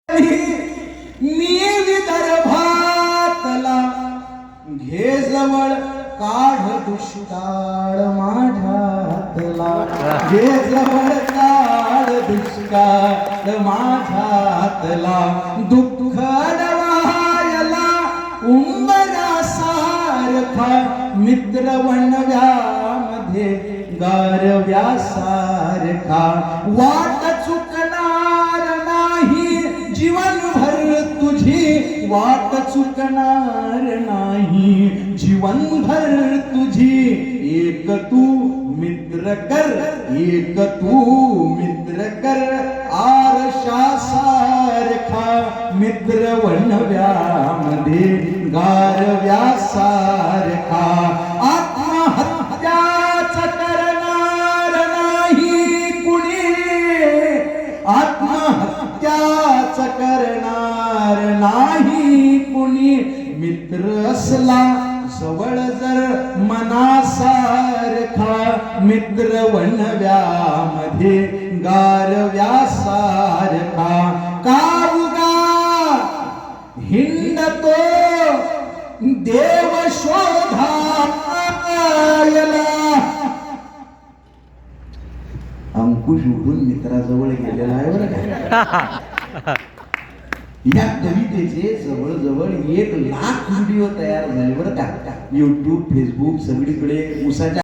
मी विदर्भातला घे जवळ काढ दुष्काळ माझ्यातला घे जवळ काढ दुष्काळ माझ्यातला दुःख डवायला उंबरासारखा मित्र वनव्यामध्ये गारव्यासारखा वाट चुकणार नाही जीवनभर तुझी वाट चुकणार नाही जीवनभर तुझी एक तू मित्र कर एक तू मित्र कर आरशासारखा मित्र वनव्यामध्ये गारव्यासारखा आत्महत्याच करणार नाही कुणी आत्महत्याच करणार नाही कुणी मित्र असला जवळ जर मनासारखा मित्र वनव्यामध्ये गारव्यासारखा कावगा हिंडतो देव शोधायला अंकुश उठून मित्राजवळ गेलेला आहे बरं का. या कवितेचे जवळजवळ 1 लाख व्हिडिओ तयार झाले बरं का. YouTube, Facebook सगळीकडे उसाच्या